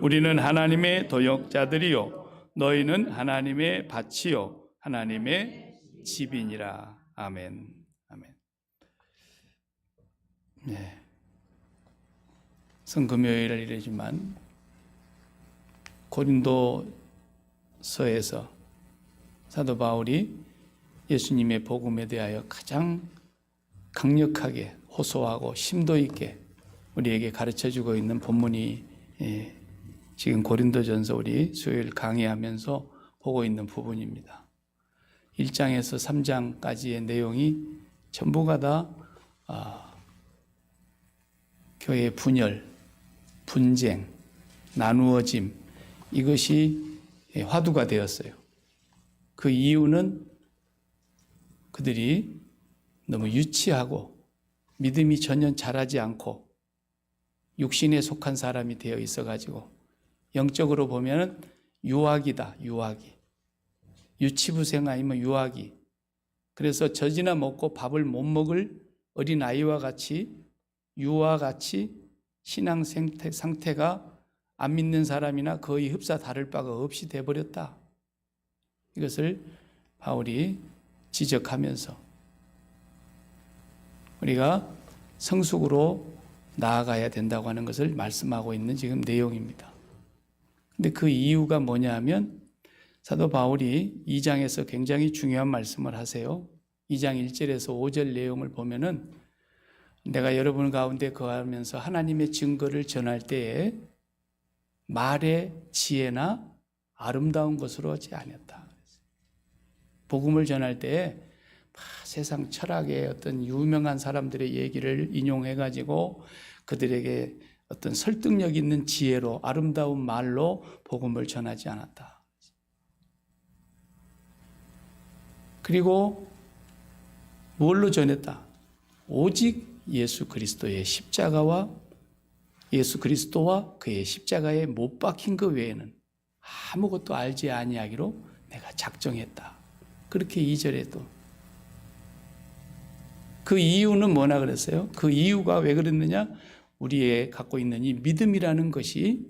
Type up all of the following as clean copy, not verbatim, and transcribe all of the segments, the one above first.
우리는 하나님의 도역자들이요 너희는 하나님의 밭이요 하나님의 집이니라. 아멘. 아멘. 네. 성금요일이지만 고린도서에서 사도 바울이 예수님의 복음에 대하여 가장 강력하게 호소하고 심도 있게 우리에게 가르쳐주고 있는 본문이 지금 고린도전서 우리 수요일 강의하면서 보고 있는 부분입니다. 1장에서 3장까지의 내용이 전부가 다 교회의 분열, 분쟁, 나누어짐 이것이 화두가 되었어요. 그 이유는 그들이 너무 유치하고 믿음이 전혀 자라지 않고 육신에 속한 사람이 되어 있어가지고 영적으로 보면 유아기다. 유아기. 유치부생 아니면 유아기. 그래서 젖이나 먹고 밥을 못 먹을 어린아이와 같이 유아와 같이 신앙 상태가 안 믿는 사람이나 거의 흡사 다를 바가 없이 돼버렸다. 이것을 바울이 지적하면서 우리가 성숙으로 나아가야 된다고 하는 것을 말씀하고 있는 지금 내용입니다. 근데 그 이유가 뭐냐 하면 사도 바울이 2장에서 굉장히 중요한 말씀을 하세요. 2장 1절에서 5절 내용을 보면은 내가 여러분 가운데 거하면서 하나님의 증거를 전할 때에 말의 지혜나 아름다운 것으로 하지 않았다. 복음을 전할 때에 세상 철학의 어떤 유명한 사람들의 얘기를 인용해가지고 그들에게 어떤 설득력 있는 지혜로 아름다운 말로 복음을 전하지 않았다. 그리고 뭘로 전했다? 오직 예수 그리스도의 십자가와 예수 그리스도와 그의 십자가에 못 박힌 그 외에는 아무것도 알지 아니하기로 내가 작정했다. 그렇게 2절에도 그 이유는 뭐나 그랬어요? 그 이유가 왜 그랬느냐? 우리의 갖고 있는 이 믿음이라는 것이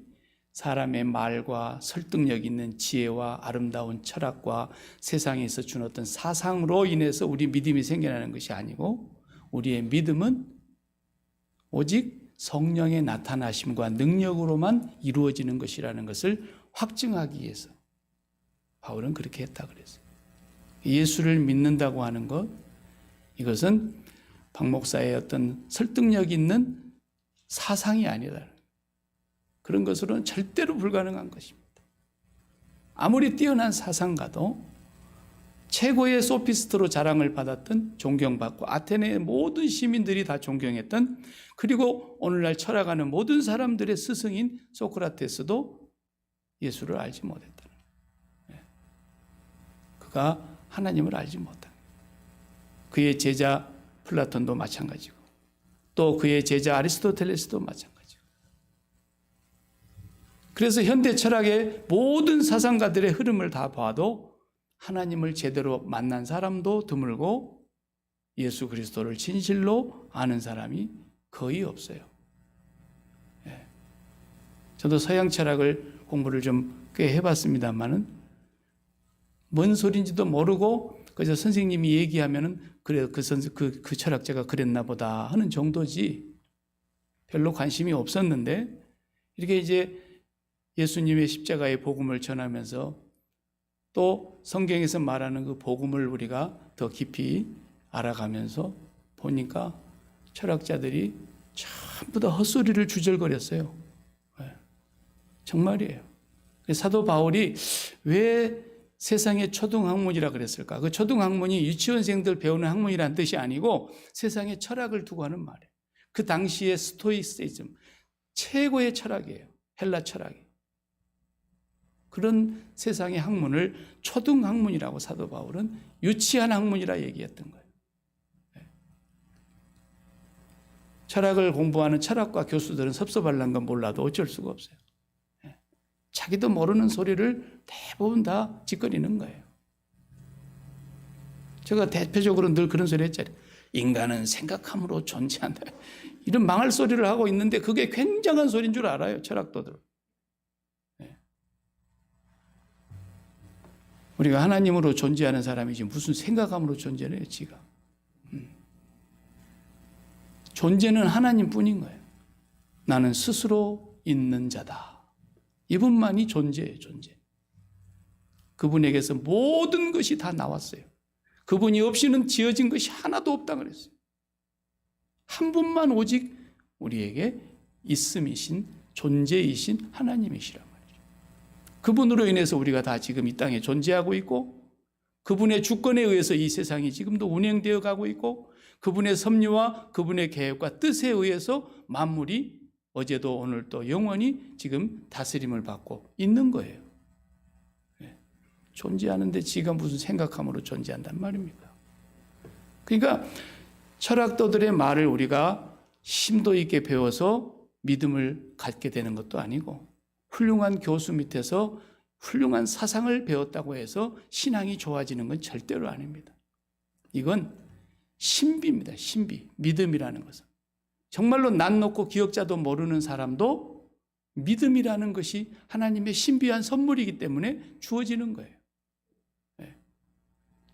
사람의 말과 설득력 있는 지혜와 아름다운 철학과 세상에서 준 어떤 사상으로 인해서 우리 믿음이 생겨나는 것이 아니고 우리의 믿음은 오직 성령의 나타나심과 능력으로만 이루어지는 것이라는 것을 확증하기 위해서 바울은 그렇게 했다 그랬어요. 예수를 믿는다고 하는 것, 이것은 박 목사의 어떤 설득력 있는 사상이 아니다. 그런 것으로는 절대로 불가능한 것입니다. 아무리 뛰어난 사상가도 최고의 소피스트로 자랑을 받았던, 존경받고 아테네의 모든 시민들이 다 존경했던, 그리고 오늘날 철학하는 모든 사람들의 스승인 소크라테스도 예수를 알지 못했다는 거예요. 그가 하나님을 알지 못한 거예요. 그의 제자 플라톤도 마찬가지고 또 그의 제자 아리스토텔레스도 마찬가지고. 그래서 현대 철학의 모든 사상가들의 흐름을 다 봐도 하나님을 제대로 만난 사람도 드물고 예수 그리스도를 진실로 아는 사람이 거의 없어요. 저도 서양 철학을 공부를 좀 꽤 해봤습니다만은 뭔 소리인지도 모르고 그저 선생님이 얘기하면은 그래 그 철학자가 그랬나 보다 하는 정도지 별로 관심이 없었는데 이렇게 이제 예수님의 십자가의 복음을 전하면서 또 성경에서 말하는 그 복음을 우리가 더 깊이 알아가면서 보니까 철학자들이 전부 다 헛소리를 주절거렸어요. 정말이에요. 사도 바울이 왜 세상의 초등학문이라 그랬을까? 그 초등학문이 유치원생들 배우는 학문이라는 뜻이 아니고 세상의 철학을 두고 하는 말이에요. 그 당시의 스토이시즘, 최고의 철학이에요. 헬라 철학이. 그런 세상의 학문을 초등학문이라고 사도 바울은 유치한 학문이라 얘기했던 거예요. 철학을 공부하는 철학과 교수들은 섭섭하려는 건 몰라도 어쩔 수가 없어요. 자기도 모르는 소리를 대부분 다 짓거리는 거예요. 제가 대표적으로 늘 그런 소리 했잖아요. 인간은 생각함으로 존재한다. 이런 망할 소리를 하고 있는데 그게 굉장한 소리인 줄 알아요. 철학도들. 우리가 하나님으로 존재하는 사람이지 무슨 생각함으로 존재를 해요, 지가. 존재는 하나님뿐인 거예요. 나는 스스로 있는 자다. 이분만이 존재예요, 존재. 그분에게서 모든 것이 다 나왔어요. 그분이 없이는 지어진 것이 하나도 없다 그랬어요. 한 분만 오직 우리에게 있음이신, 존재이신 하나님이시란 말이죠. 그분으로 인해서 우리가 다 지금 이 땅에 존재하고 있고, 그분의 주권에 의해서 이 세상이 지금도 운행되어 가고 있고, 그분의 섭리와 그분의 계획과 뜻에 의해서 만물이 어제도 오늘도 영원히 지금 다스림을 받고 있는 거예요. 존재하는데 지가 무슨 생각함으로 존재한단 말입니까? 그러니까 철학도들의 말을 우리가 심도 있게 배워서 믿음을 갖게 되는 것도 아니고, 훌륭한 교수 밑에서 훌륭한 사상을 배웠다고 해서 신앙이 좋아지는 건 절대로 아닙니다. 이건 신비입니다. 신비. 믿음이라는 것은. 정말로 난 놓고 기억자도 모르는 사람도 믿음이라는 것이 하나님의 신비한 선물이기 때문에 주어지는 거예요.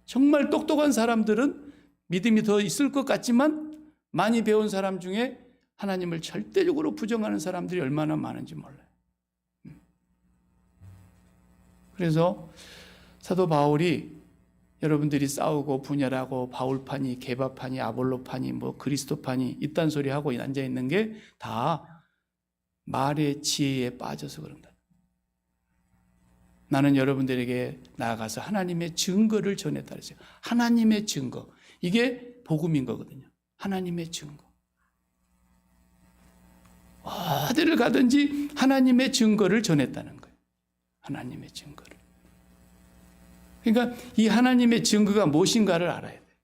정말 똑똑한 사람들은 믿음이 더 있을 것 같지만, 많이 배운 사람 중에 하나님을 절대적으로 부정하는 사람들이 얼마나 많은지 몰라요. 그래서 사도 바울이 여러분들이 싸우고 분열하고 바울파니, 게바파니, 아볼로파니, 뭐 그리스도파니 이딴 소리 하고 앉아 있는 게 다 말의 지혜에 빠져서 그런다. 나는 여러분들에게 나아가서 하나님의 증거를 전했다 그랬어요. 하나님의 증거. 이게 복음인 거거든요. 하나님의 증거. 어디를 가든지 하나님의 증거를 전했다는 거예요. 하나님의 증거를. 그러니까 이 하나님의 증거가 무엇인가를 알아야 돼요.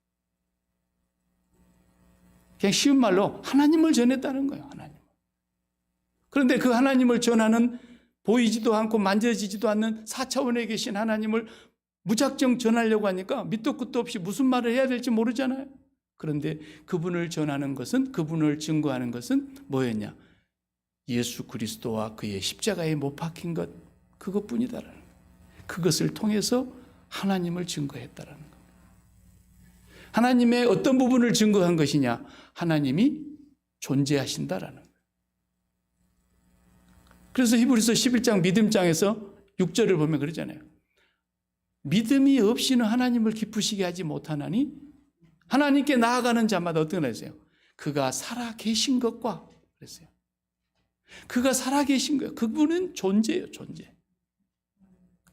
그냥 쉬운 말로 하나님을 전했다는 거예요. 하나님. 그런데 그 하나님을 전하는 보이지도 않고 만져지지도 않는 4차원에 계신 하나님을 무작정 전하려고 하니까 밑도 끝도 없이 무슨 말을 해야 될지 모르잖아요. 그런데 그분을 전하는 것은, 그분을 증거하는 것은 뭐였냐? 예수 그리스도와 그의 십자가에 못 박힌 것, 그것뿐이다라는 거예요. 그것을 통해서 하나님을 증거했다라는 겁니다. 하나님의 어떤 부분을 증거한 것이냐? 하나님이 존재하신다라는 거예요. 그래서 히브리서 11장 믿음장에서 6절을 보면 그러잖아요. 믿음이 없이는 하나님을 기쁘시게 하지 못하나니 하나님께 나아가는 자마다 어떻게 하세요? 그가 살아 계신 것과 그랬어요. 그가 살아 계신 거예요. 그분은 존재예요, 존재.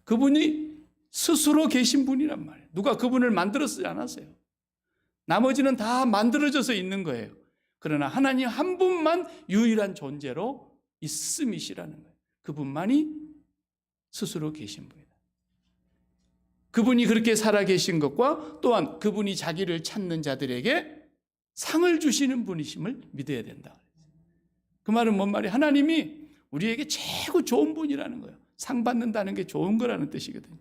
그분이 스스로 계신 분이란 말이에요. 누가 그분을 만들었지 않았어요. 나머지는 다 만들어져서 있는 거예요. 그러나 하나님 한 분만 유일한 존재로 있음이시라는 거예요. 그분만이 스스로 계신 분이다. 그분이 그렇게 살아계신 것과 또한 그분이 자기를 찾는 자들에게 상을 주시는 분이심을 믿어야 된다. 그 말은 뭔 말이에요? 하나님이 우리에게 최고 좋은 분이라는 거예요. 상 받는다는 게 좋은 거라는 뜻이거든요.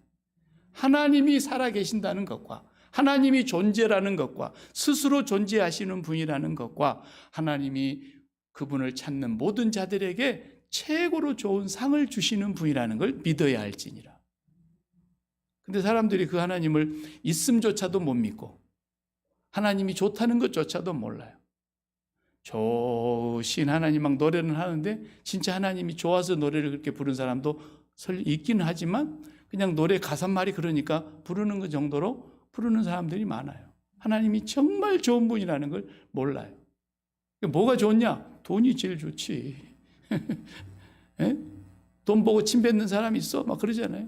하나님이 살아계신다는 것과 하나님이 존재라는 것과 스스로 존재하시는 분이라는 것과 하나님이 그분을 찾는 모든 자들에게 최고로 좋은 상을 주시는 분이라는 걸 믿어야 할지니라. 근데 사람들이 그 하나님을 있음조차도 못 믿고 하나님이 좋다는 것조차도 몰라요. 좋으신 하나님 막 노래는 하는데 진짜 하나님이 좋아서 노래를 그렇게 부른 사람도 있기는 하지만 그냥 노래 가사말이 그러니까 부르는 것 정도로 부르는 사람들이 많아요. 하나님이 정말 좋은 분이라는 걸 몰라요. 뭐가 좋냐? 돈이 제일 좋지. 돈 보고 침 뱉는 사람이 있어? 막 그러잖아요.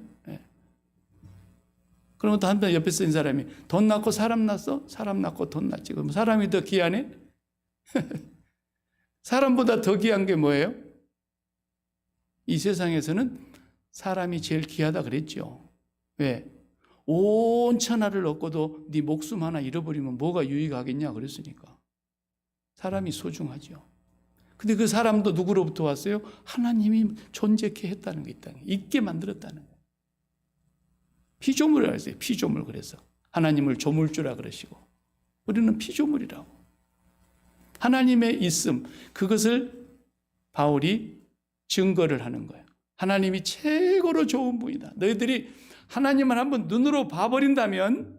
그러면 또 한편 옆에 쓴 사람이 돈 낳고 사람 낳았어? 사람 낳고 돈 낳지. 그럼 사람이 더 귀하네? 사람보다 더 귀한 게 뭐예요? 이 세상에서는 사람이 제일 귀하다 그랬죠. 왜? 온 천하를 얻고도 네 목숨 하나 잃어버리면 뭐가 유익하겠냐 그랬으니까. 사람이 소중하죠. 근데 그 사람도 누구로부터 왔어요? 하나님이 존재케 했다는 게 있다는 거예요. 있게 만들었다는 거예요. 피조물이라고 했어요. 피조물. 그래서 하나님을 조물주라 그러시고 우리는 피조물이라고. 하나님의 있음, 그것을 바울이 증거를 하는 거예요. 하나님이 최고로 좋은 분이다. 너희들이 하나님을 한번 눈으로 봐버린다면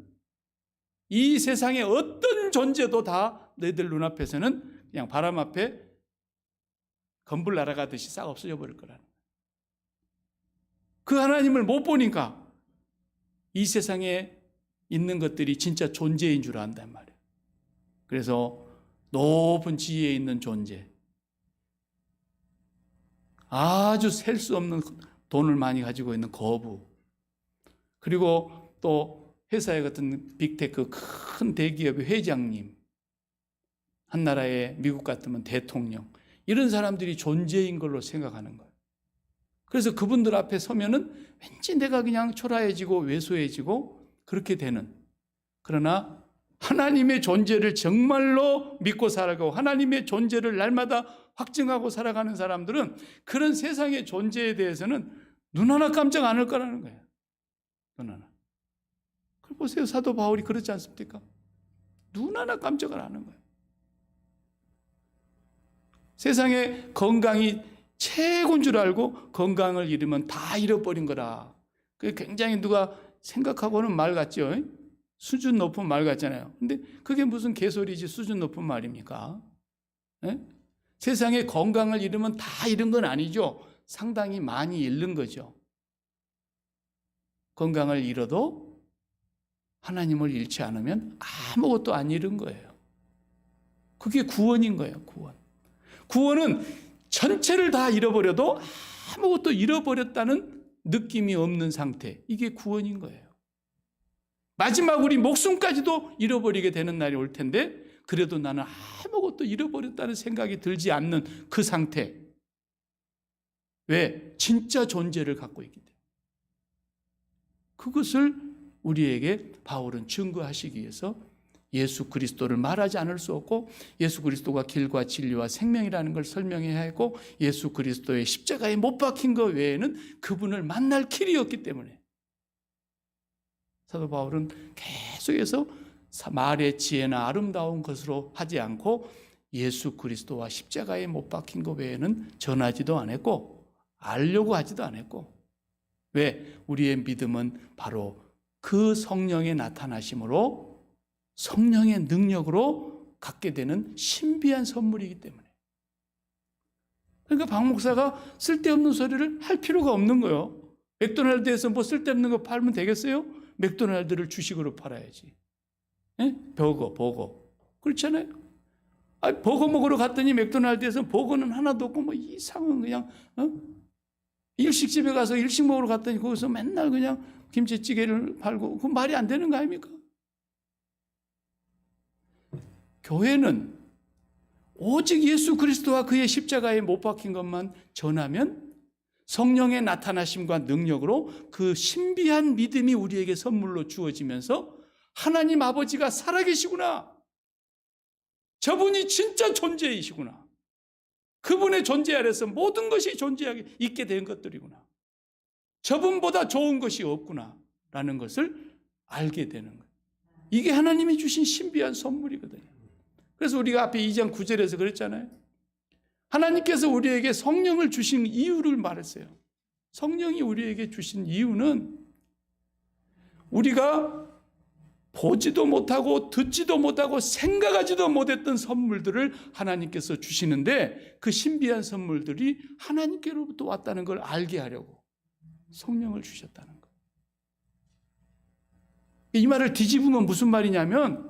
이 세상의 어떤 존재도 다 너희들 눈앞에서는 그냥 바람 앞에 건불 날아가듯이 싹 없어져 버릴 거라는 거예요. 그 하나님을 못 보니까 이 세상에 있는 것들이 진짜 존재인 줄 안단 말이에요. 그래서 높은 지위에 있는 존재, 아주 셀 수 없는 돈을 많이 가지고 있는 거부, 그리고 또 회사의 같은 빅테크 큰 대기업의 회장님, 한 나라의 미국 같으면 대통령, 이런 사람들이 존재인 걸로 생각하는 거예요. 그래서 그분들 앞에 서면은 왠지 내가 그냥 초라해지고 왜소해지고 그렇게 되는, 그러나 하나님의 존재를 정말로 믿고 살아가고 하나님의 존재를 날마다 확증하고 살아가는 사람들은 그런 세상의 존재에 대해서는 눈 하나 깜짝 안 할 거라는 거예요. 눈 하나. 그걸 보세요. 사도 바울이 그렇지 않습니까? 눈 하나 깜짝을 안 하는 거예요. 세상에 건강이 최고인 줄 알고 건강을 잃으면 다 잃어버린 거라. 그게 굉장히 누가 생각하고는 말 같죠. 수준 높은 말 같잖아요. 근데 그게 무슨 개소리지 수준 높은 말입니까? 네? 세상에 건강을 잃으면 다 잃은 건 아니죠. 상당히 많이 잃는 거죠. 건강을 잃어도 하나님을 잃지 않으면 아무것도 안 잃은 거예요. 그게 구원인 거예요. 구원. 구원은 전체를 다 잃어버려도 아무것도 잃어버렸다는 느낌이 없는 상태. 이게 구원인 거예요. 마지막 우리 목숨까지도 잃어버리게 되는 날이 올 텐데 그래도 나는 아무것도 잃어버렸다는 생각이 들지 않는 그 상태. 왜? 진짜 존재를 갖고 있기 때문에. 그것을 우리에게 바울은 증거하시기 위해서 예수 그리스도를 말하지 않을 수 없고 예수 그리스도가 길과 진리와 생명이라는 걸 설명해야 했고 예수 그리스도의 십자가에 못 박힌 것 외에는 그분을 만날 길이 없기 때문에 사도 바울은 계속해서 말의 지혜나 아름다운 것으로 하지 않고 예수 그리스도와 십자가에 못 박힌 것 외에는 전하지도 않았고 알려고 하지도 않았고 왜? 우리의 믿음은 바로 그 성령의 나타나심으로 성령의 능력으로 갖게 되는 신비한 선물이기 때문에. 그러니까 박 목사가 쓸데없는 소리를 할 필요가 없는 거예요. 맥도날드에서 뭐 쓸데없는 거 팔면 되겠어요? 맥도날드를 주식으로 팔아야지. 예? 버거. 그렇잖아요. 아니, 버거 먹으러 갔더니 맥도날드에서 버거는 하나도 없고 뭐 이상한 그냥 일식집에 가서 일식 먹으러 갔더니 거기서 맨날 그냥 김치찌개를 팔고 그건 말이 안 되는 거 아닙니까? 교회는 오직 예수 그리스도와 그의 십자가에 못 박힌 것만 전하면 성령의 나타나심과 능력으로 그 신비한 믿음이 우리에게 선물로 주어지면서 하나님 아버지가 살아계시구나. 저분이 진짜 존재이시구나. 그분의 존재 아래서 모든 것이 존재하게 있게 된 것들이구나. 저분보다 좋은 것이 없구나. 라는 것을 알게 되는 거예요. 이게 하나님이 주신 신비한 선물이거든요. 그래서 우리가 앞에 2장 9절에서 그랬잖아요. 하나님께서 우리에게 성령을 주신 이유를 말했어요. 성령이 우리에게 주신 이유는 우리가 보지도 못하고 듣지도 못하고 생각하지도 못했던 선물들을 하나님께서 주시는데 그 신비한 선물들이 하나님께로부터 왔다는 걸 알게 하려고 성령을 주셨다는 거예요. 이 말을 뒤집으면 무슨 말이냐면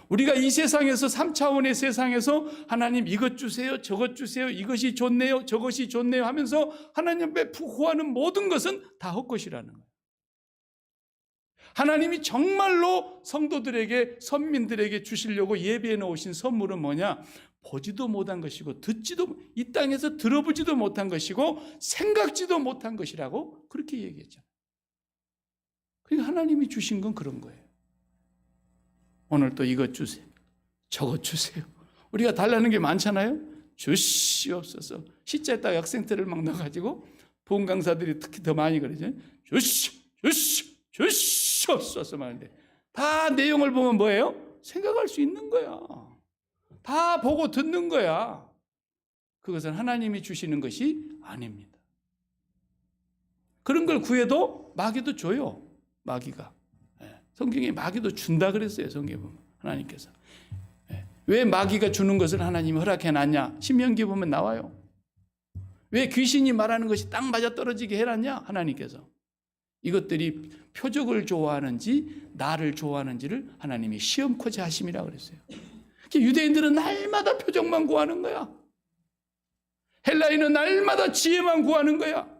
우리가 이 세상에서 3차원의 세상에서 하나님 이것 주세요, 저것 주세요, 이것이 좋네요, 저것이 좋네요 하면서 하나님 앞에 구하는 모든 것은 다 헛것이라는 거예요. 하나님이 정말로 성도들에게 선민들에게 주시려고 예비해 놓으신 선물은 뭐냐? 보지도 못한 것이고 이 땅에서 들어보지도 못한 것이고 생각지도 못한 것이라고 그렇게 얘기했잖아요. 그러니까 하나님이 주신 건 그런 거예요. 오늘 또 이것 주세요. 저것 주세요. 우리가 달라는 게 많잖아요. 주시옵소서. 시자에다가 학생들을 막 넣어가지고 부흥 강사들이 특히 더 많이 그러죠. 주시옵소서 말인데 다 내용을 보면 뭐예요? 생각할 수 있는 거야. 다 보고 듣는 거야. 그것은 하나님이 주시는 것이 아닙니다. 그런 걸 구해도 마귀도 줘요. 마귀가. 성경에 마귀도 준다 그랬어요. 성경에 보면 하나님께서. 왜 마귀가 주는 것을 하나님이 허락해 놨냐? 신명기에 보면 나와요. 왜 귀신이 말하는 것이 딱 맞아 떨어지게 해놨냐? 하나님께서. 이것들이 표적을 좋아하는지 나를 좋아하는지를 하나님이 시험코지 하심이라고 그랬어요. 유대인들은 날마다 표적만 구하는 거야. 헬라인은 날마다 지혜만 구하는 거야.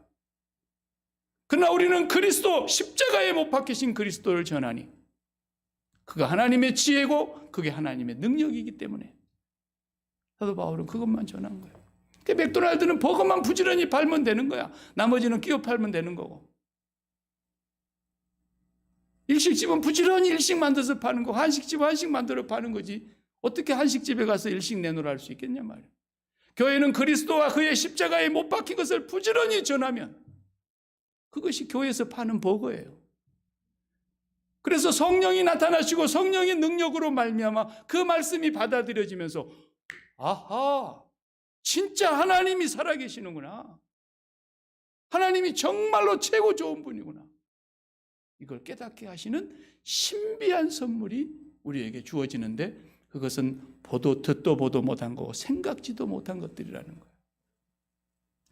그러나 우리는 그리스도, 십자가에 못 박히신 그리스도를 전하니 그가 하나님의 지혜고 그게 하나님의 능력이기 때문에 사도 바울은 그것만 전한 거예요. 맥도날드는 버거만 부지런히 팔면 되는 거야. 나머지는 끼워 팔면 되는 거고. 일식집은 부지런히 일식 만들어서 파는 거고, 한식집은 한식 만들어 파는 거지. 어떻게 한식집에 가서 일식 내놓으라 할 수 있겠냐 말이야. 교회는 그리스도와 그의 십자가에 못 박힌 것을 부지런히 전하면 그것이 교회에서 파는 버거예요. 그래서 성령이 나타나시고 성령의 능력으로 말미암아 그 말씀이 받아들여지면서 아하, 진짜 하나님이 살아계시는구나. 하나님이 정말로 최고 좋은 분이구나. 이걸 깨닫게 하시는 신비한 선물이 우리에게 주어지는데 그것은 듣도 보도 못한 거고 생각지도 못한 것들이라는 거예요.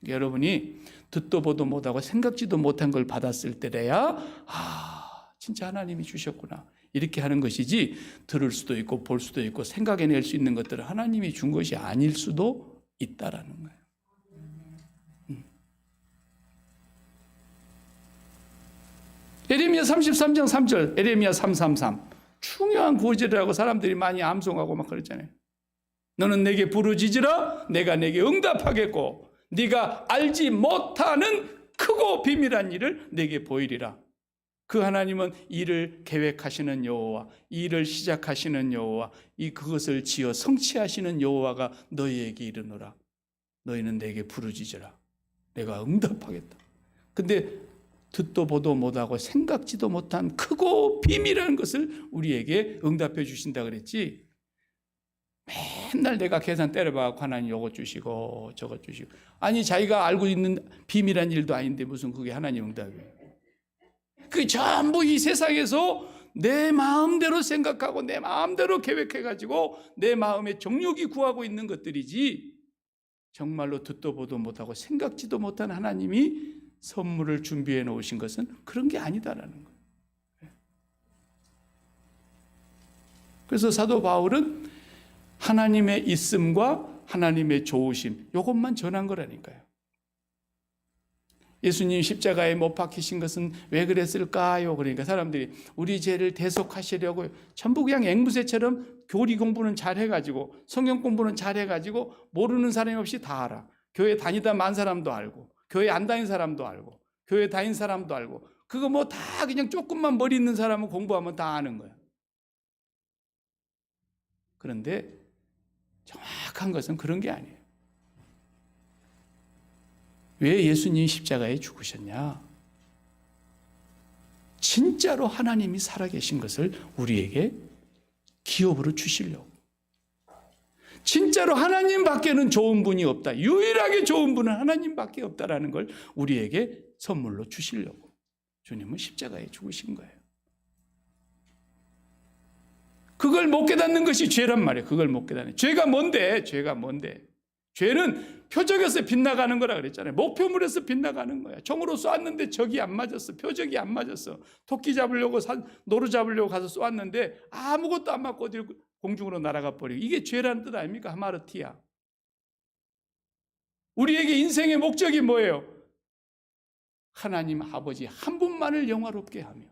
여러분이 듣도 보도 못하고 생각지도 못한 걸 받았을 때래야 진짜 하나님이 주셨구나 이렇게 하는 것이지, 들을 수도 있고 볼 수도 있고 생각해낼 수 있는 것들은 하나님이 준 것이 아닐 수도 있다라는 거예요. 에레미야 33장 3절, 에레미야 333 중요한 구절이라고 사람들이 많이 암송하고 막 그러잖아요. 너는 내게 부르짖으라 내가 내게 응답하겠고 네가 알지 못하는 크고 비밀한 일을 내게 보이리라. 그 하나님은 일을 계획하시는 여호와, 일을 시작하시는 여호와, 그것을 지어 성취하시는 여호와가 너희에게 이르노라. 너희는 내게 부르짖으라 내가 응답하겠다. 근데 듣도 보도 못하고 생각지도 못한 크고 비밀한 것을 우리에게 응답해 주신다 그랬지. 맨날 내가 계산 때려봐 하나님 요거 주시고 저거 주시고, 아니 자기가 알고 있는 비밀한 일도 아닌데 무슨 그게 하나님 응답이에요. 그게 전부 이 세상에서 내 마음대로 생각하고 내 마음대로 계획해가지고 내 마음의 정욕이 구하고 있는 것들이지, 정말로 듣도 보도 못하고 생각지도 못한 하나님이 선물을 준비해 놓으신 것은 그런 게 아니다라는 거예요. 그래서 사도 바울은 하나님의 있음과 하나님의 좋으심, 이것만 전한 거라니까요. 예수님 십자가에 못 박히신 것은 왜 그랬을까요? 그러니까 사람들이 우리 죄를 대속하시려고 전부 그냥 앵무새처럼 교리 공부는 잘해가지고 성경 공부는 잘해가지고 모르는 사람이 없이 다 알아. 교회 다니다 만 사람도 알고 교회 안 다닌 사람도 알고 교회 다닌 사람도 알고, 그거 뭐 다 그냥 조금만 머리 있는 사람은 공부하면 다 아는 거야. 그런데 정확한 것은 그런 게 아니에요. 왜 예수님이 십자가에 죽으셨냐? 진짜로 하나님이 살아계신 것을 우리에게 기업으로 주시려고. 진짜로 하나님밖에는 좋은 분이 없다. 유일하게 좋은 분은 하나님밖에 없다라는 걸 우리에게 선물로 주시려고 주님은 십자가에 죽으신 거예요. 그걸 못 깨닫는 것이 죄란 말이에요. 그걸 못 깨닫는. 죄가 뭔데? 죄는 표적에서 빗나가는 거라 그랬잖아요. 목표물에서 빗나가는 거야. 총으로 쏘았는데 적이 안 맞았어. 표적이 안 맞았어. 토끼 잡으려고 노루 잡으려고 가서 쏘았는데 아무것도 안 맞고 어디 공중으로 날아가 버리고, 이게 죄라는 뜻 아닙니까? 하마르티야. 우리에게 인생의 목적이 뭐예요? 하나님 아버지 한 분만을 영화롭게 하며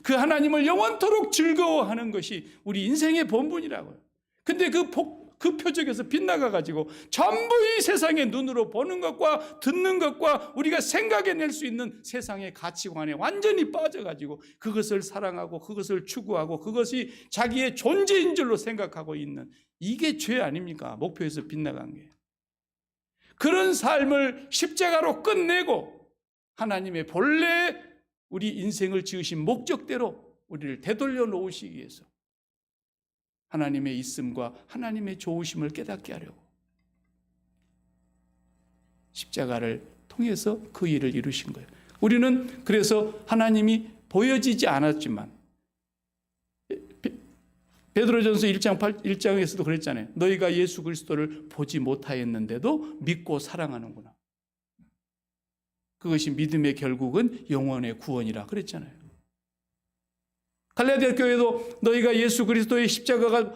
그 하나님을 영원토록 즐거워하는 것이 우리 인생의 본분이라고요. 근데 그 표적에서 빗나가가지고 전부 이 세상의 눈으로 보는 것과 듣는 것과 우리가 생각해낼 수 있는 세상의 가치관에 완전히 빠져가지고 그것을 사랑하고 그것을 추구하고 그것이 자기의 존재인 줄로 생각하고 있는, 이게 죄 아닙니까? 목표에서 빗나간 게. 그런 삶을 십자가로 끝내고 하나님의 본래 우리 인생을 지으신 목적대로 우리를 되돌려 놓으시기 위해서 하나님의 있음과 하나님의 좋으심을 깨닫게 하려고 십자가를 통해서 그 일을 이루신 거예요. 우리는 그래서 하나님이 보여지지 않았지만 베드로전서 1장에서도 그랬잖아요. 너희가 예수 그리스도를 보지 못하였는데도 믿고 사랑하는구나. 그것이 믿음의 결국은 영원의 구원이라 그랬잖아요. 갈라디아 교회도 너희가 예수 그리스도의 십자가가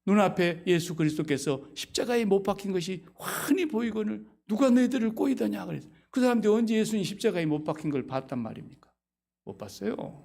눈앞에 예수 그리스도께서 십자가에 못 박힌 것이 환히 보이거늘 누가 너희들을 꼬이더냐 그랬어요. 그 사람들이 언제 예수님 십자가에 못 박힌 걸 봤단 말입니까? 못 봤어요.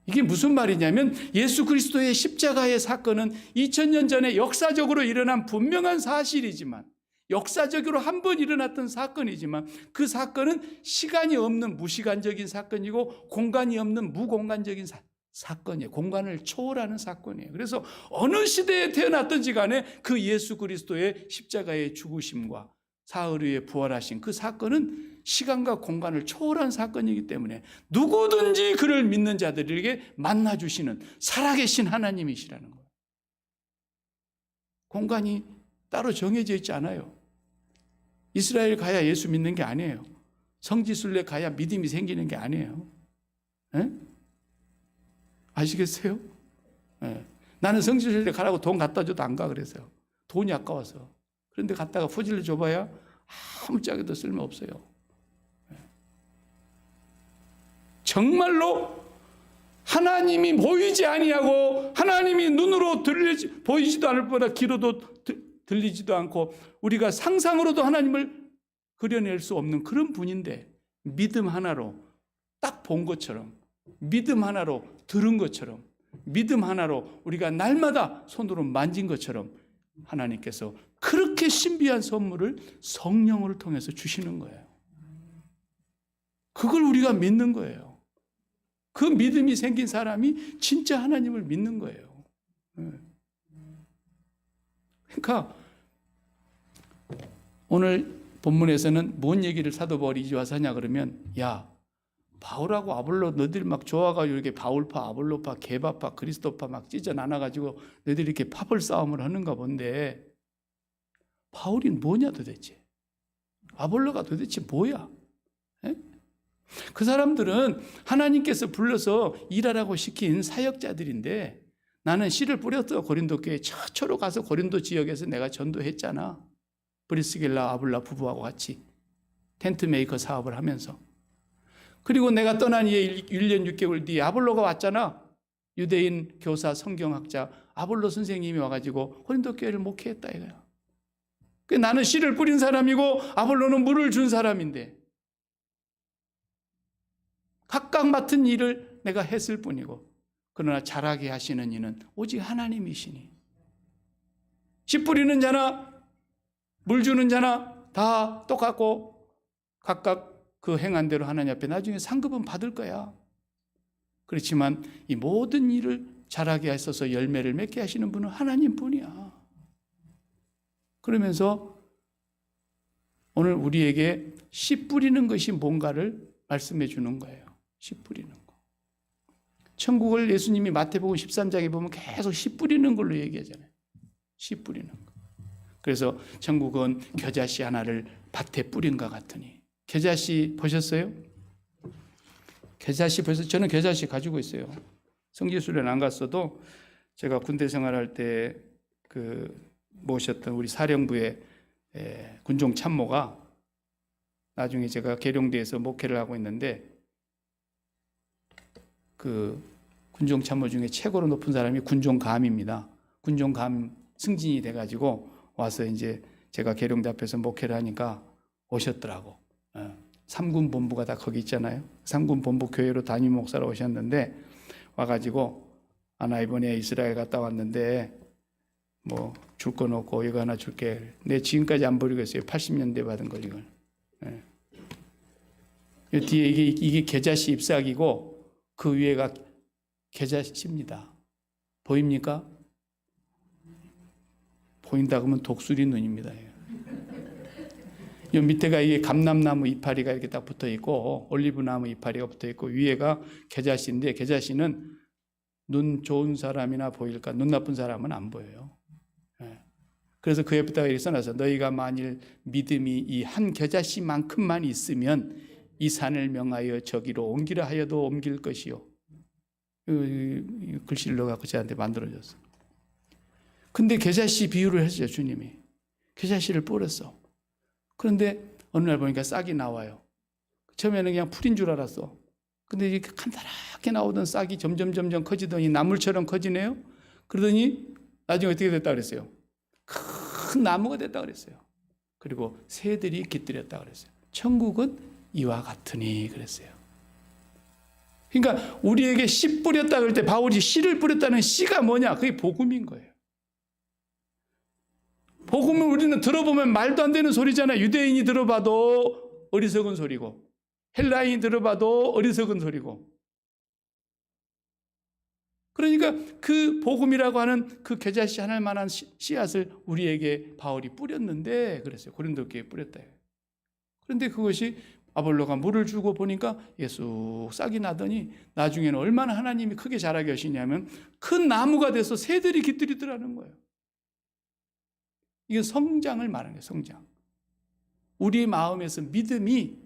이게 무슨 말이냐면 예수 그리스도의 십자가의 사건은 2000년 전에 역사적으로 일어난 분명한 사실이지만, 역사적으로 한 번 일어났던 사건이지만, 그 사건은 시간이 없는 무시간적인 사건이고 공간이 없는 무공간적인 사건이에요. 공간을 초월하는 사건이에요. 그래서 어느 시대에 태어났든지 간에 그 예수 그리스도의 십자가의 죽으심과 사흘 후에 부활하신 그 사건은 시간과 공간을 초월한 사건이기 때문에 누구든지 그를 믿는 자들에게 만나주시는 살아계신 하나님이시라는 거예요. 공간이 따로 정해져 있지 않아요. 이스라엘 가야 예수 믿는 게 아니에요. 성지순례 가야 믿음이 생기는 게 아니에요. 에? 아시겠어요? 에. 나는 성지순례 가라고 돈 갖다 줘도 안 가 그래서요. 돈이 아까워서. 그런데 갔다가 포질러 줘봐야 아무짝에도 쓸모없어요. 정말로 하나님이 보이지 아니하고 하나님이 눈으로 보이지도 않을 뿐더러 귀로도 들리지도 않고 우리가 상상으로도 하나님을 그려낼 수 없는 그런 분인데 믿음 하나로 딱 본 것처럼, 믿음 하나로 들은 것처럼, 믿음 하나로 우리가 날마다 손으로 만진 것처럼 하나님께서 그렇게 신비한 선물을 성령을 통해서 주시는 거예요. 그걸 우리가 믿는 거예요. 그 믿음이 생긴 사람이 진짜 하나님을 믿는 거예요. 그러니까 오늘 본문에서는 뭔 얘기를 사도 바울이 이제 와서 하냐 그러면, 야, 바울하고 아볼로 너희들 막 좋아가지고 이렇게 바울파, 아볼로파, 게바파, 그리스도파 막 찢어 나눠가지고 너희들이 이렇게 파벌 싸움을 하는가 본데, 바울이 뭐냐 도대체? 아볼로가 도대체 뭐야? 에? 그 사람들은 하나님께서 불러서 일하라고 시킨 사역자들인데, 나는 씨를 뿌렸어. 고린도 교회 최초로 가서 고린도 지역에서 내가 전도했잖아. 브리스길라 아블라 부부하고 같이 텐트 메이커 사업을 하면서. 그리고 내가 떠난 이에 1년 6개월 뒤에 아볼로가 왔잖아. 유대인 교사 성경학자 아볼로 선생님이 와가지고 고린도 교회를 목회했다 이거야. 나는 씨를 뿌린 사람이고 아볼로는 물을 준 사람인데 각각 맡은 일을 내가 했을 뿐이고, 그러나 자라게 하시는 이는 오직 하나님이시니, 씨 뿌리는 자나 물 주는 자나 다 똑같고 각각 그 행한 대로 하나님 앞에 나중에 상급은 받을 거야. 그렇지만 이 모든 일을 자라게 하셔서 열매를 맺게 하시는 분은 하나님뿐이야. 그러면서 오늘 우리에게 씨 뿌리는 것이 뭔가를 말씀해 주는 거예요. 씨 뿌리는 거. 천국을 예수님이 마태복음 13장에 보면 계속 씨 뿌리는 걸로 얘기하잖아요. 씨 뿌리는 거. 그래서 천국은 겨자씨 하나를 밭에 뿌린 것 같으니. 겨자씨 보셨어요? 겨자씨 벌써 저는 겨자씨 가지고 있어요. 성지순례는 안 갔어도 제가 군대 생활할 때 모셨던 우리 사령부의 군종 참모가 나중에 제가 계룡대에서 목회를 하고 있는데, 그 군종 참모 중에 최고로 높은 사람이 군종감입니다. 군종감 승진이 돼가지고 와서 이제 제가 계룡대 앞에서 목회를 하니까 오셨더라고. 3군 본부가 다 거기 있잖아요. 3군 본부 교회로 담임 목사로 오셨는데 와가지고, 나 이번에 이스라엘 갔다 왔는데 뭐 줄 건 없고 이거 하나 줄게. 내 지금까지 안 버리겠어요. 80년대 받은 거 이걸. 이 뒤에 이게 겨자씨 잎사귀고 그 위에가 겨자씨입니다. 보입니까? 보인다 그러면 독수리 눈입니다. 이 밑에가 이게 감람나무 이파리가 이렇게 딱 붙어 있고 올리브나무 이파리가 붙어 있고 위에가 겨자씨인데, 겨자씨는 눈 좋은 사람이나 보일까? 눈 나쁜 사람은 안 보여요. 그래서 그 옆에다가 이렇게 써놨어. 너희가 만일 믿음이 이 한 겨자씨만큼만 있으면 이 산을 명하여 저기로 옮기라 하여도 옮길 것이요. 이 글씨를 넣어갖고 저한테 만들어줬어. 근데 겨자씨 비유를 했어요, 주님이. 겨자씨를 뿌렸어. 그런데 어느 날 보니까 싹이 나와요. 처음에는 그냥 풀인 줄 알았어. 근데 이렇게 간단하게 나오던 싹이 점점 커지더니 나물처럼 커지네요. 그러더니 나중에 어떻게 됐다 그랬어요? 큰 나무가 됐다 그랬어요. 그리고 새들이 깃들였다 그랬어요. 천국은 이와 같으니 그랬어요. 그러니까 우리에게 씨 뿌렸다 그럴 때 바울이 씨를 뿌렸다는 씨가 뭐냐? 그게 복음인 거예요. 복음을 우리는 들어보면 말도 안 되는 소리잖아요. 유대인이 들어봐도 어리석은 소리고 헬라인이 들어봐도 어리석은 소리고. 그러니까 그 복음이라고 하는 그 겨자씨 하나 만한 씨앗을 우리에게 바울이 뿌렸는데 그랬어요. 고린도 교회에 뿌렸다. 그런데 그것이 아볼로가 물을 주고 보니까 예수 싹이 나더니 나중에는 얼마나 하나님이 크게 자라게 하시냐면 큰 나무가 돼서 새들이 깃들이더라는 거예요. 이게 성장을 말하는 거예요. 성장. 우리 마음에서 믿음이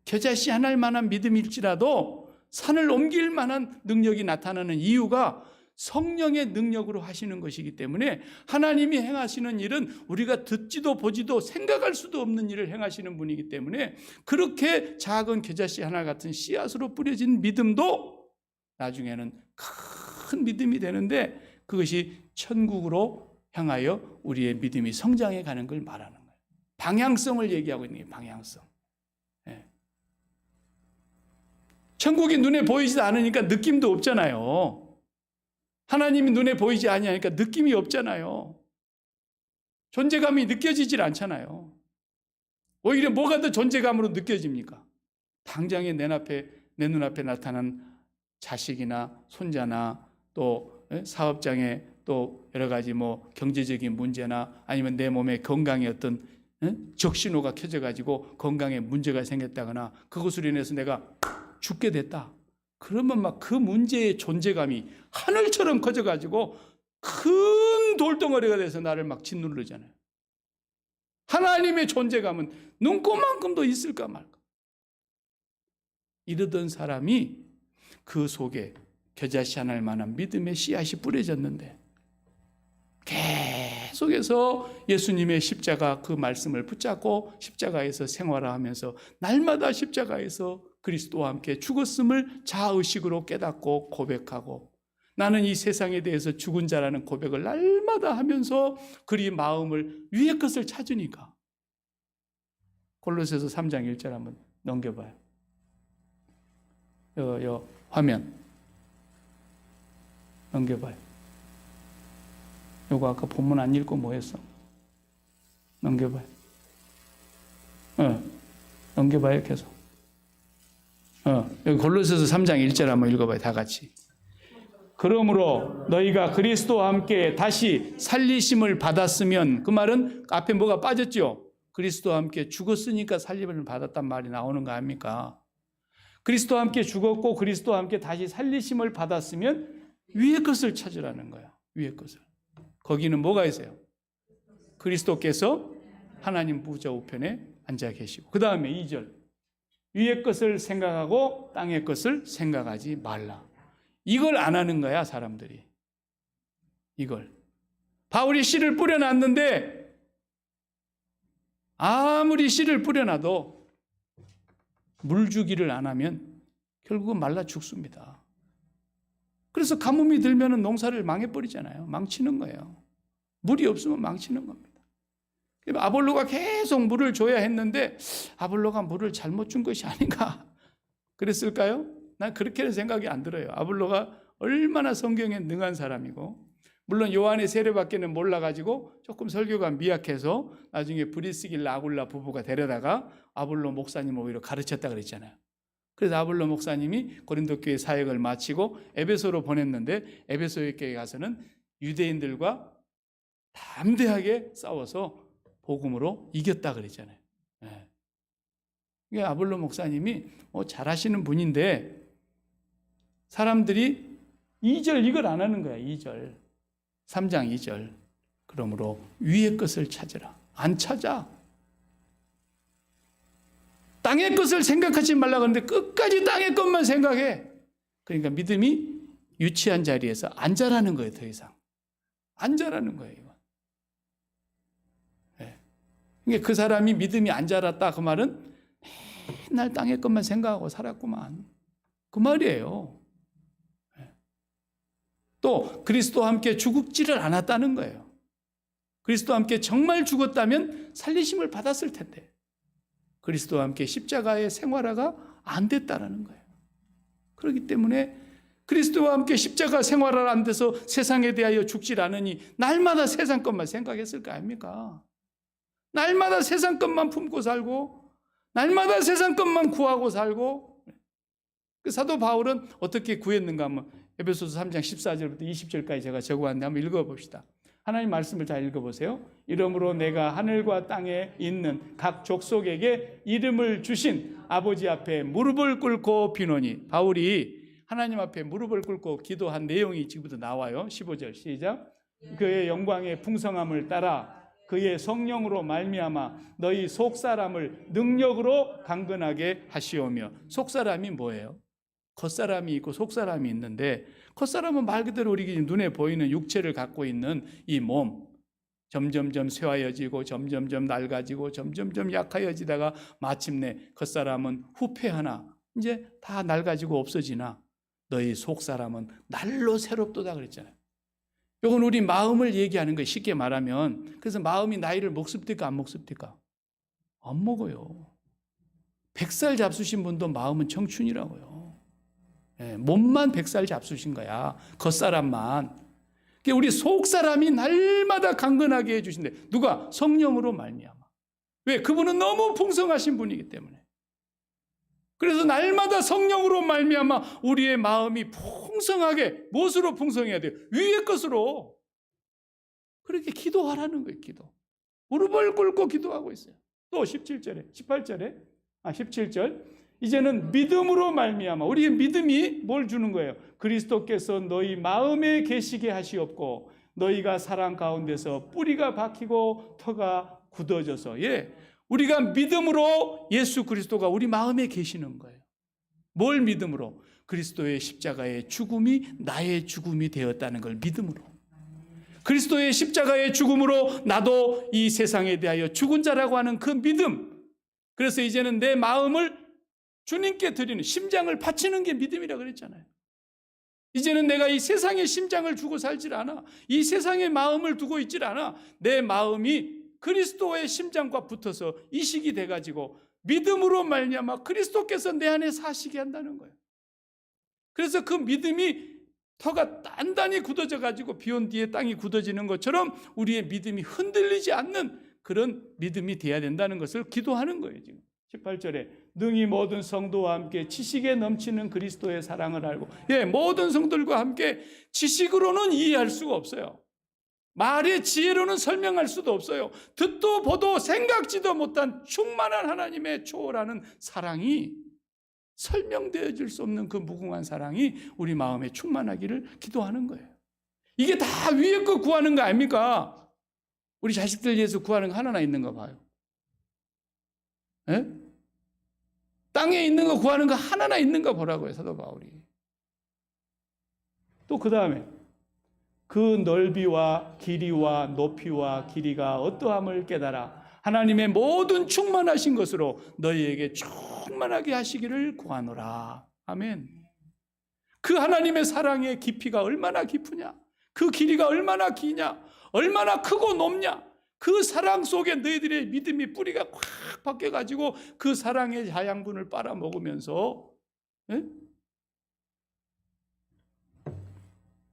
겨자씨 하나일 만한 믿음일지라도 산을 옮길 만한 능력이 나타나는 이유가 성령의 능력으로 하시는 것이기 때문에 하나님이 행하시는 일은 우리가 듣지도 보지도 생각할 수도 없는 일을 행하시는 분이기 때문에 그렇게 작은 겨자씨 하나 같은 씨앗으로 뿌려진 믿음도 나중에는 큰 믿음이 되는데 그것이 천국으로 향하여 우리의 믿음이 성장해 가는 걸 말하는 거예요. 방향성을 얘기하고 있는 게 방향성. 천국이 눈에 보이지도 않으니까 느낌도 없잖아요. 하나님이 눈에 보이지 아니하니까 느낌이 없잖아요. 존재감이 느껴지질 않잖아요. 오히려 뭐가 더 존재감으로 느껴집니까? 당장에 내 눈앞에 나타난 자식이나 손자나 또 사업장에 또 여러 가지 뭐 경제적인 문제나 아니면 내 몸의 건강에 어떤 적신호가 켜져가지고 건강에 문제가 생겼다거나 그것으로 인해서 내가 죽게 됐다. 그러면 막 그 문제의 존재감이 하늘처럼 커져가지고 큰 돌덩어리가 돼서 나를 막 짓누르잖아요. 하나님의 존재감은 눈꼽만큼도 있을까 말까. 이러던 사람이 그 속에 겨자씨 하나일 만한 믿음의 씨앗이 뿌려졌는데 계속해서 예수님의 십자가 그 말씀을 붙잡고 십자가에서 생활하면서 날마다 십자가에서 그리스도와 함께 죽었음을 자의식으로 깨닫고 고백하고 나는 이 세상에 대해서 죽은 자라는 고백을 날마다 하면서 그리 마음을 위의 것을 찾으니까 골로새서 3장 1절 한번 넘겨봐요. 요 화면 넘겨봐요. 요거 아까 본문 안 읽고 뭐 했어? 넘겨봐요. 넘겨봐요 계속. 여기 골로새서 3장 1절 한번 읽어봐요. 다 같이. 그러므로 너희가 그리스도와 함께 다시 살리심을 받았으면, 그 말은 앞에 뭐가 빠졌죠? 그리스도와 함께 죽었으니까 살림을 받았단 말이 나오는 거 아닙니까? 그리스도와 함께 죽었고 그리스도와 함께 다시 살리심을 받았으면 위의 것을 찾으라는 거야. 위의 것을. 거기는 뭐가 있어요? 그리스도께서 하나님 보좌 우편에 앉아 계시고, 그 다음에 2절. 위의 것을 생각하고 땅의 것을 생각하지 말라. 이걸 안 하는 거야, 사람들이. 이걸. 바울이 씨를 뿌려놨는데 아무리 씨를 뿌려놔도 물주기를 안 하면 결국은 말라 죽습니다. 그래서 가뭄이 들면 농사를 망해버리잖아요. 망치는 거예요. 물이 없으면 망치는 겁니다. 아볼로가 계속 물을 줘야 했는데 아볼로가 물을 잘못 준 것이 아닌가 그랬을까요? 난 그렇게는 생각이 안 들어요. 아볼로가 얼마나 성경에 능한 사람이고, 물론 요한의 세례밖에는 몰라가지고 조금 설교가 미약해서 나중에 브리스길라 아굴라 부부가 데려다가 아볼로 목사님 오히려 가르쳤다 그랬잖아요. 그래서 아볼로 목사님이 고린도 교회 사역을 마치고 에베소로 보냈는데 에베소 교회에 가서는 유대인들과 담대하게 싸워서 복음으로 이겼다 그랬잖아요. 네. 아볼로 목사님이 잘하시는 분인데 사람들이 2절 이걸 안 하는 거야. 2절 3장 2절. 그러므로 위의 것을 찾으라. 안 찾아. 땅의 것을 생각하지 말라고 하는데 끝까지 땅의 것만 생각해. 그러니까 믿음이 유치한 자리에서 안 자라는 거예요. 더 이상 안 자라는 거예요. 네. 그러니까 그 사람이 믿음이 안 자랐다 그 말은 맨날 땅의 것만 생각하고 살았구만 그 말이에요. 네. 또 그리스도와 함께 죽지를 않았다는 거예요. 그리스도와 함께 정말 죽었다면 살리심을 받았을 텐데 그리스도와 함께 십자가의 생활화가 안 됐다라는 거예요. 그렇기 때문에 그리스도와 함께 십자가 생활화가 안 돼서 세상에 대하여 죽질 않으니 날마다 세상 것만 생각했을 거 아닙니까? 날마다 세상 것만 품고 살고 날마다 세상 것만 구하고 살고. 그 사도 바울은 어떻게 구했는가 하면 에베소서 3장 14절부터 20절까지 제가 적어왔는데 한번 읽어봅시다. 하나님 말씀을 잘 읽어보세요. 이러므로 내가 하늘과 땅에 있는 각 족속에게 이름을 주신 아버지 앞에 무릎을 꿇고 비노니. 바울이 하나님 앞에 무릎을 꿇고 기도한 내용이 지금부터 나와요. 15절 시작. 그의 영광의 풍성함을 따라 그의 성령으로 말미암아 너희 속사람을 능력으로 강건하게 하시오며. 속사람이 뭐예요? 겉사람이 있고 속사람이 있는데 겉사람은 말 그대로 우리 눈에 보이는 육체를 갖고 있는 이 몸, 점점점 쇠하여지고 점점점 낡아지고 점점점 약하여지다가 마침내 겉사람은 후패하나 이제 다 낡아지고 없어지나 너희 속사람은 날로 새롭도다 그랬잖아요. 이건 우리 마음을 얘기하는 거예요. 쉽게 말하면. 그래서 마음이 나이를 먹습니까 안 먹습니까? 안 먹어요. 100살 잡수신 분도 마음은 청춘이라고요. 몸만 100살 잡수신 거야. 겉사람만. 우리 속사람이 날마다 강건하게 해주신대. 누가? 성령으로 말미암아. 왜? 그분은 너무 풍성하신 분이기 때문에. 그래서 날마다 성령으로 말미암아 우리의 마음이 풍성하게 무엇으로 풍성해야 돼요? 위의 것으로. 그렇게 기도하라는 거예요. 기도. 무릎을 꿇고 기도하고 있어요. 또 17절에 17절 이제는 믿음으로 말미암아. 우리의 믿음이 뭘 주는 거예요? 그리스도께서 너희 마음에 계시게 하시옵고 너희가 사랑 가운데서 뿌리가 박히고 터가 굳어져서. 우리가 믿음으로 예수 그리스도가 우리 마음에 계시는 거예요. 뭘 믿음으로? 그리스도의 십자가의 죽음이 나의 죽음이 되었다는 걸 믿음으로. 그리스도의 십자가의 죽음으로 나도 이 세상에 대하여 죽은 자라고 하는 그 믿음. 그래서 이제는 내 마음을 주님께 드리는, 심장을 바치는 게 믿음이라 그랬잖아요. 이제는 내가 이 세상의 심장을 주고 살질 않아. 이 세상의 마음을 두고 있질 않아. 내 마음이 그리스도의 심장과 붙어서 이식이 돼가지고 믿음으로 말미암아 그리스도께서 내 안에 사시게 한다는 거예요. 그래서 그 믿음이 터가 단단히 굳어져 가지고 비 온 뒤에 땅이 굳어지는 것처럼 우리의 믿음이 흔들리지 않는 그런 믿음이 돼야 된다는 것을 기도하는 거예요. 지금 18절에 능히 모든 성도와 함께 지식에 넘치는 그리스도의 사랑을 알고. 모든 성도들과 함께 지식으로는 이해할 수가 없어요. 말의 지혜로는 설명할 수도 없어요. 듣도 보도 생각지도 못한 충만한 하나님의 초월하는 사랑이, 설명되어질 수 없는 그 무궁한 사랑이 우리 마음에 충만하기를 기도하는 거예요. 이게 다 위에 거 구하는 거 아닙니까? 우리 자식들 위해서 구하는 거 하나나 있는가 봐요. 땅에 있는 거 구하는 거 하나나 있는가 보라고요, 사도 바울이. 또 그 다음에 그 넓이와 길이와 높이와 길이가 어떠함을 깨달아 하나님의 모든 충만하신 것으로 너희에게 충만하게 하시기를 구하노라. 아멘. 그 하나님의 사랑의 깊이가 얼마나 깊으냐, 그 길이가 얼마나 기냐, 얼마나 크고 높냐. 그 사랑 속에 너희들의 믿음이 뿌리가 꽉 박혀가지고 그 사랑의 자양분을 빨아먹으면서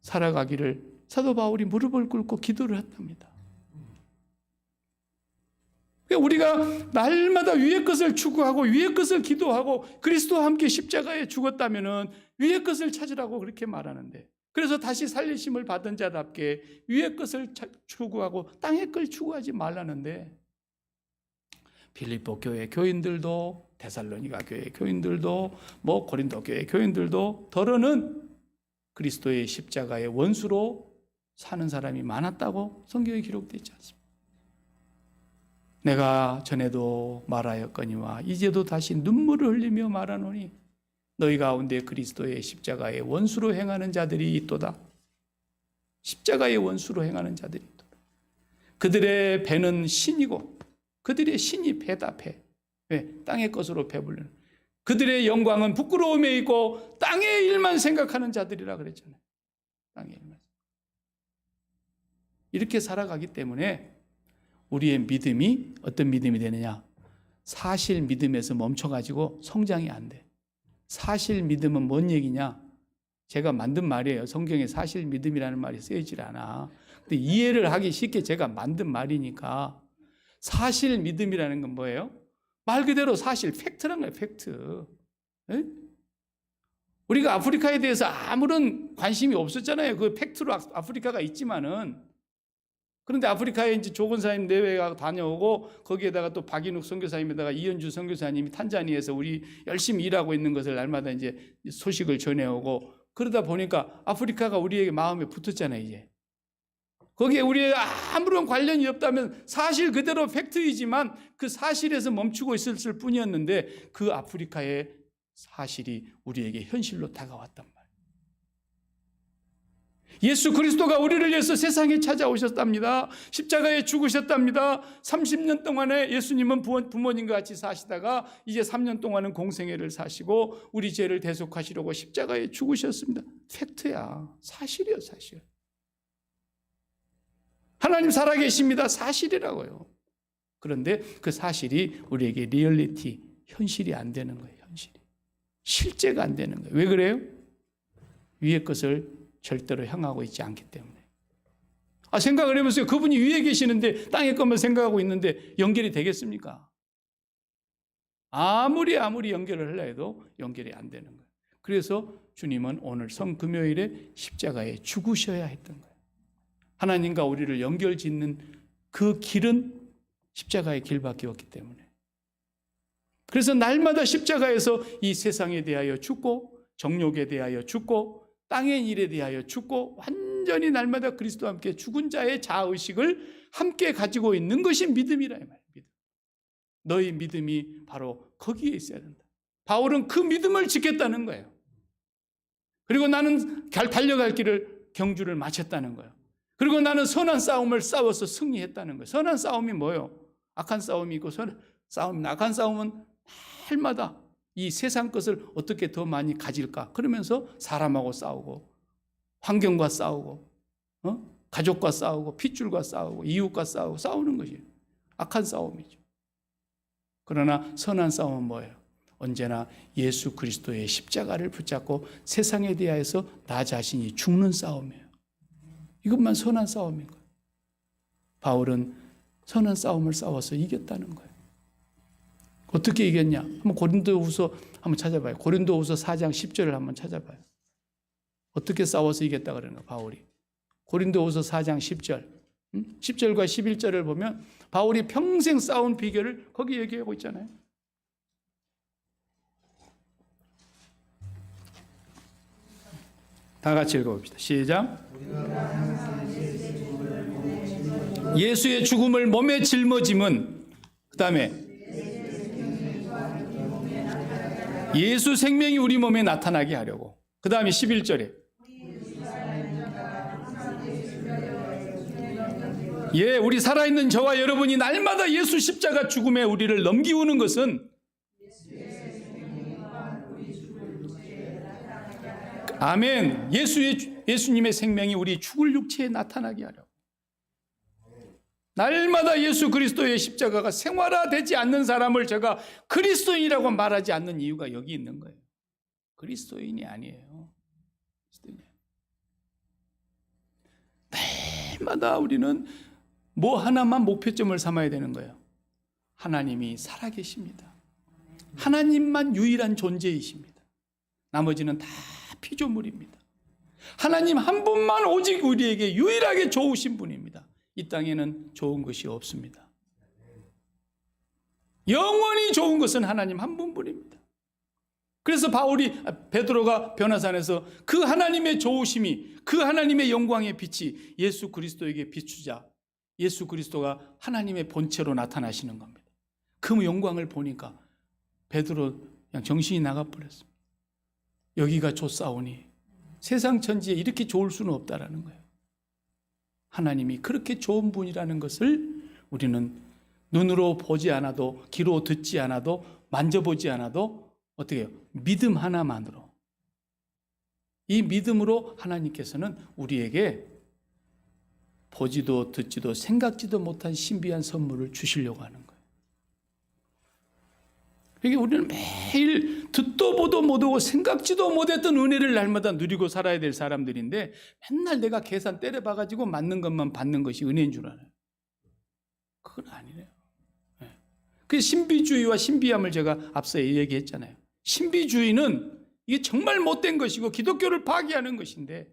살아가기를 사도 바울이 무릎을 꿇고 기도를 했답니다. 우리가 날마다 위의 것을 추구하고 위의 것을 기도하고 그리스도와 함께 십자가에 죽었다면 위의 것을 찾으라고 그렇게 말하는데, 그래서 다시 살리심을 받은 자답게 위의 것을 추구하고 땅의 걸 추구하지 말라는데, 빌립보 교회 교인들도, 데살로니가 교회 교인들도, 고린도 교회 교인들도 더러는 그리스도의 십자가의 원수로 사는 사람이 많았다고 성경에 기록되어 있지 않습니까? 내가 전에도 말하였거니와 이제도 다시 눈물을 흘리며 말하노니 너희 가운데 그리스도의 십자가의 원수로 행하는 자들이 있도다. 십자가의 원수로 행하는 자들이 있도다. 그들의 배는 신이고 그들의 신이 배다 배. 왜? 땅의 것으로 배불리는. 그들의 영광은 부끄러움에 있고 땅의 일만 생각하는 자들이라 그랬잖아요. 땅의 일만. 이렇게 살아가기 때문에 우리의 믿음이 어떤 믿음이 되느냐? 사실 믿음에서 멈춰가지고 성장이 안 돼. 사실 믿음은 뭔 얘기냐? 제가 만든 말이에요. 성경에 사실 믿음이라는 말이 쓰여지질 않아. 근데 이해를 하기 쉽게 제가 만든 말이니까. 사실 믿음이라는 건 뭐예요? 말 그대로 사실, 팩트란 거예요, 팩트. 에? 우리가 아프리카에 대해서 아무런 관심이 없었잖아요. 그 팩트로 아프리카가 있지만은. 그런데 아프리카에 이제 조건사님 내외가 다녀오고 거기에다가 또 박인욱 선교사님에다가 이현주 선교사님이 탄자니에서 우리 열심히 일하고 있는 것을 날마다 이제 소식을 전해오고 그러다 보니까 아프리카가 우리에게 마음에 붙었잖아요, 이제. 거기에 우리의 아무런 관련이 없다면 사실 그대로 팩트이지만 그 사실에서 멈추고 있었을 뿐이었는데 그 아프리카의 사실이 우리에게 현실로 다가왔단 말이에요. 예수 그리스도가 우리를 위해서 세상에 찾아오셨답니다. 십자가에 죽으셨답니다. 30년 동안에 예수님은 부모님과 같이 사시다가 이제 3년 동안은 공생애를 사시고 우리 죄를 대속하시려고 십자가에 죽으셨습니다. 팩트야. 사실이에요, 사실. 하나님 살아계십니다. 사실이라고요. 그런데 그 사실이 우리에게 리얼리티, 현실이 안 되는 거예요. 현실이. 실제가 안 되는 거예요. 왜 그래요? 위의 것을 절대로 향하고 있지 않기 때문에. 생각을 해보세요. 그분이 위에 계시는데 땅의 것만 생각하고 있는데 연결이 되겠습니까? 아무리 연결을 하려 해도 연결이 안 되는 거예요. 그래서 주님은 오늘 성금요일에 십자가에 죽으셔야 했던 거예요. 하나님과 우리를 연결 짓는 그 길은 십자가의 길밖에 없기 때문에. 그래서 날마다 십자가에서 이 세상에 대하여 죽고 정욕에 대하여 죽고 땅의 일에 대하여 죽고 완전히 날마다 그리스도와 함께 죽은 자의 자아의식을 함께 가지고 있는 것이 믿음이라 이 말이에요. 믿음. 너희 믿음이 바로 거기에 있어야 된다. 바울은 그 믿음을 지켰다는 거예요. 그리고 나는 달려갈 길을 경주를 마쳤다는 거예요. 그리고 나는 선한 싸움을 싸워서 승리했다는 거예요. 선한 싸움이 뭐예요? 악한 싸움이 있고 악한 싸움은 날마다 이 세상 것을 어떻게 더 많이 가질까? 그러면서 사람하고 싸우고 환경과 싸우고 가족과 싸우고 핏줄과 싸우고 이웃과 싸우는 것이에요. 악한 싸움이죠. 그러나 선한 싸움은 뭐예요? 언제나 예수 그리스도의 십자가를 붙잡고 세상에 대하여서 나 자신이 죽는 싸움이에요. 이것만 선한 싸움인 거예요. 바울은 선한 싸움을 싸워서 이겼다는 거예요. 어떻게 이겼냐? 한번 고린도후서 한번 찾아봐요. 고린도후서 4장 10절을 한번 찾아봐요. 어떻게 싸워서 이겼다 그러는 거예요, 바울이. 고린도후서 4장 10절. 10절과 11절을 보면 바울이 평생 싸운 비결을 거기 얘기하고 있잖아요. 다 같이 읽어봅시다. 시작. 예수의 죽음을 몸에 짊어짐은 그 다음에 예수 생명이 우리 몸에 나타나게 하려고. 그 다음에 11절에 우리 살아있는 저와 여러분이 날마다 예수 십자가 죽음에 우리를 넘기우는 것은 아멘. 예수님의 생명이 우리 죽을 육체에 나타나게 하려고. 날마다 예수 그리스도의 십자가가 생활화되지 않는 사람을 제가 그리스도인이라고 말하지 않는 이유가 여기 있는 거예요. 그리스도인이 아니에요. 날마다 우리는 뭐 하나만 목표점을 삼아야 되는 거예요. 하나님이 살아계십니다. 하나님만 유일한 존재이십니다. 나머지는 다 피조물입니다. 하나님 한 분만 오직 우리에게 유일하게 좋으신 분입니다. 이 땅에는 좋은 것이 없습니다. 영원히 좋은 것은 하나님 한 분뿐입니다. 그래서 베드로가 변화산에서 그 하나님의 좋으심이, 그 하나님의 영광의 빛이 예수 그리스도에게 비추자 예수 그리스도가 하나님의 본체로 나타나시는 겁니다. 그 영광을 보니까 베드로 그냥 정신이 나가버렸습니다. 여기가 좋사오니 세상 천지에 이렇게 좋을 수는 없다라는 거예요. 하나님이 그렇게 좋은 분이라는 것을 우리는 눈으로 보지 않아도, 귀로 듣지 않아도, 만져보지 않아도 어떻게 해요? 믿음 하나만으로, 이 믿음으로 하나님께서는 우리에게 보지도 듣지도 생각지도 못한 신비한 선물을 주시려고 하는 거예요. 그러니까 우리는 매일 듣도 보도 못하고 생각지도 못했던 은혜를 날마다 누리고 살아야 될 사람들인데, 맨날 내가 계산 때려봐가지고 맞는 것만 받는 것이 은혜인 줄 알아요. 그건 아니래요. 그 신비주의와 신비함을 제가 앞서 얘기했잖아요. 신비주의는 이게 정말 못된 것이고 기독교를 파괴하는 것인데,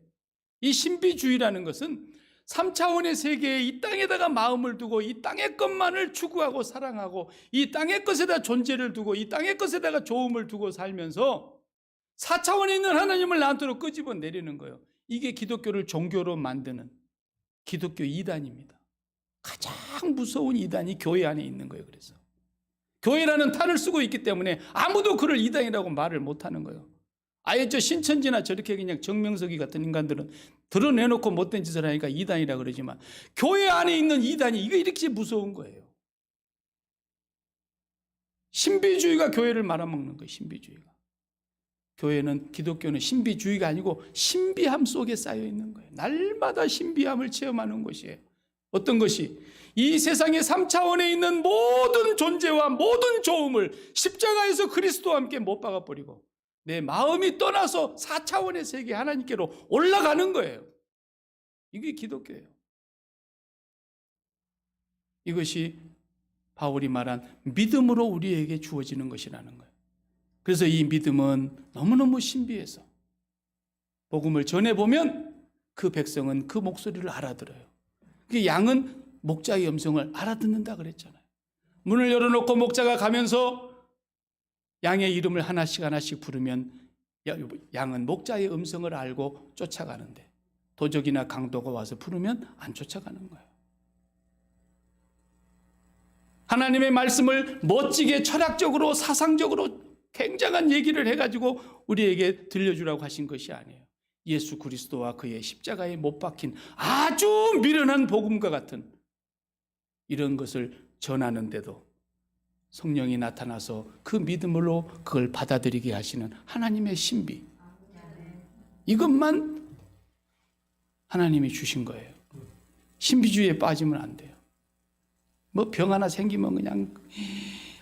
이 신비주의라는 것은 3차원의 세계에 이 땅에다가 마음을 두고 이 땅의 것만을 추구하고 사랑하고 이 땅의 것에다 존재를 두고 이 땅의 것에다가 좋음을 두고 살면서 4차원에 있는 하나님을 나한테로 끄집어 내리는 거예요. 이게 기독교를 종교로 만드는 기독교 이단입니다. 가장 무서운 이단이 교회 안에 있는 거예요. 그래서 교회라는 탈을 쓰고 있기 때문에 아무도 그를 이단이라고 말을 못하는 거예요. 아예 저 신천지나 저렇게 그냥 정명석이 같은 인간들은 드러내놓고 못된 짓을 하니까 이단이라 그러지만, 교회 안에 있는 이단이 이거 이렇게 무서운 거예요. 신비주의가 교회를 말아먹는 거예요. 신비주의가. 교회는, 기독교는 신비주의가 아니고 신비함 속에 쌓여 있는 거예요. 날마다 신비함을 체험하는 것이에요. 어떤 것이? 이 세상의 3차원에 있는 모든 존재와 모든 좋음을 십자가에서 그리스도와 함께 못 박아버리고 내 마음이 떠나서 4차원의 세계 하나님께로 올라가는 거예요. 이게 기독교예요. 이것이 바울이 말한 믿음으로 우리에게 주어지는 것이라는 거예요. 그래서 이 믿음은 너무너무 신비해서 복음을 전해보면 그 백성은 그 목소리를 알아들어요. 그 양은 목자의 음성을 알아듣는다 그랬잖아요. 문을 열어놓고 목자가 가면서 양의 이름을 하나씩 하나씩 부르면 양은 목자의 음성을 알고 쫓아가는데, 도적이나 강도가 와서 부르면 안 쫓아가는 거예요. 하나님의 말씀을 멋지게 철학적으로 사상적으로 굉장한 얘기를 해가지고 우리에게 들려주라고 하신 것이 아니에요. 예수 그리스도와 그의 십자가에 못 박힌 아주 미련한 복음과 같은 이런 것을 전하는데도 성령이 나타나서 그 믿음으로 그걸 받아들이게 하시는 하나님의 신비, 이것만 하나님이 주신 거예요. 신비주의에 빠지면 안 돼요. 뭐 병 하나 생기면 그냥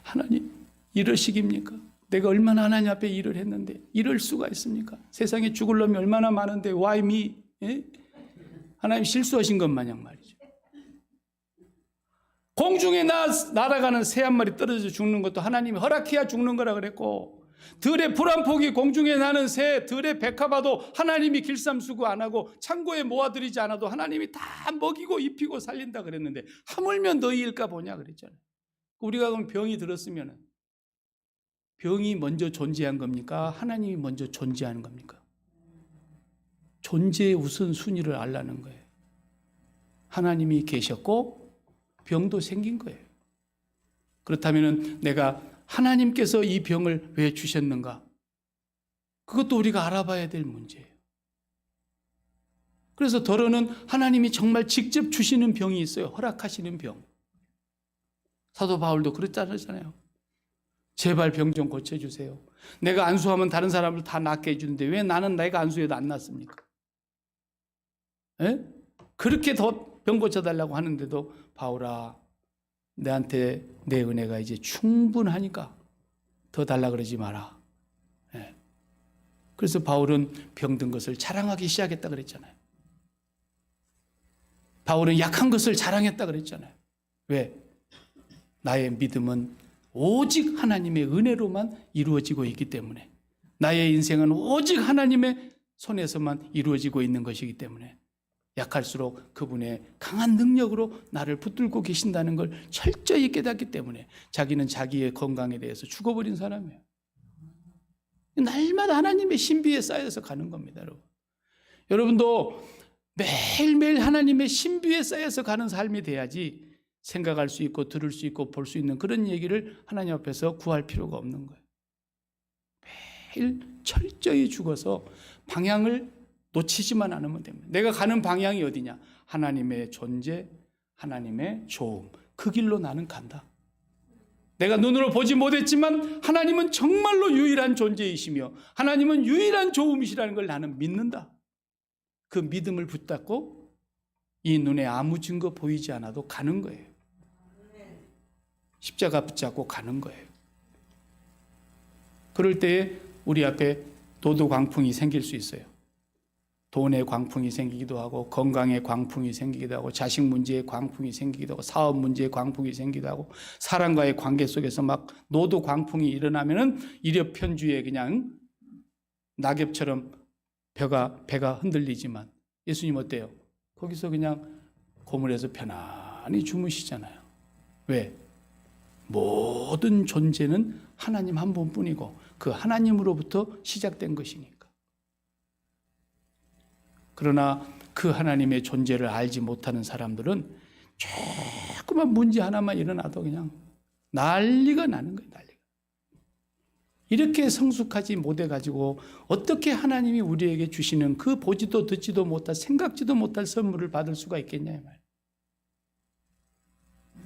하나님 이러시깁니까? 내가 얼마나 하나님 앞에 일을 했는데 이럴 수가 있습니까? 세상에 죽을 놈이 얼마나 많은데 why me? 예? 하나님 실수하신 것 마냥 말이죠. 공중에 날아가는 새 한 마리 떨어져 죽는 것도 하나님이 허락해야 죽는 거라 그랬고, 들의 풀 한 폭이 공중에 나는 새, 들의 백합화도 하나님이 길쌈수고 안 하고 창고에 모아들이지 않아도 하나님이 다 먹이고 입히고 살린다 그랬는데 하물며 너희일까 보냐 그랬잖아요. 우리가 그럼 병이 들었으면 병이 먼저 존재한 겁니까? 하나님이 먼저 존재하는 겁니까? 존재의 우선순위를 알라는 거예요. 하나님이 계셨고 병도 생긴 거예요. 그렇다면 내가 하나님께서 이 병을 왜 주셨는가? 그것도 우리가 알아봐야 될 문제예요. 그래서 더러는 하나님이 정말 직접 주시는 병이 있어요. 허락하시는 병. 사도 바울도 그랬잖아요. 제발 병 좀 고쳐주세요. 내가 안수하면 다른 사람을 다 낫게 해주는데 왜 나는 내가 안수해도 안 낫습니까? 에? 그렇게 더 병 고쳐달라고 하는데도 바울아, 내한테 내 은혜가 이제 충분하니까 더 달라 그러지 마라. 예. 그래서 바울은 병든 것을 자랑하기 시작했다 그랬잖아요. 바울은 약한 것을 자랑했다 그랬잖아요. 왜? 나의 믿음은 오직 하나님의 은혜로만 이루어지고 있기 때문에, 나의 인생은 오직 하나님의 손에서만 이루어지고 있는 것이기 때문에 약할수록 그분의 강한 능력으로 나를 붙들고 계신다는 걸 철저히 깨닫기 때문에 자기는 자기의 건강에 대해서 죽어버린 사람이에요. 날마다 하나님의 신비에 쌓여서 가는 겁니다. 여러분도 매일매일 하나님의 신비에 쌓여서 가는 삶이 돼야지 생각할 수 있고 들을 수 있고 볼 수 있는 그런 얘기를 하나님 앞에서 구할 필요가 없는 거예요. 매일 철저히 죽어서 방향을 놓치지만 않으면 됩니다. 내가 가는 방향이 어디냐? 하나님의 존재, 하나님의 조음. 그 길로 나는 간다. 내가 눈으로 보지 못했지만 하나님은 정말로 유일한 존재이시며 하나님은 유일한 조음이시라는 걸 나는 믿는다. 그 믿음을 붙잡고 이 눈에 아무 증거 보이지 않아도 가는 거예요. 십자가 붙잡고 가는 거예요. 그럴 때에 우리 앞에 도도 광풍이 생길 수 있어요. 돈의 광풍이 생기기도 하고 건강의 광풍이 생기기도 하고 자식 문제의 광풍이 생기기도 하고 사업 문제의 광풍이 생기기도 하고 사람과의 관계 속에서 막 노도 광풍이 일어나면은 일엽편주에 그냥 낙엽처럼 배가 흔들리지만 예수님 어때요? 거기서 그냥 고물에서 편안히 주무시잖아요. 왜? 모든 존재는 하나님 한 분뿐이고 그 하나님으로부터 시작된 것이니까. 그러나 그 하나님의 존재를 알지 못하는 사람들은 조그만 문제 하나만 일어나도 그냥 난리가 나는 거예요. 난리가. 이렇게 성숙하지 못해가지고 어떻게 하나님이 우리에게 주시는 그 보지도 듣지도 못할 생각지도 못할 선물을 받을 수가 있겠냐 이 말이에요.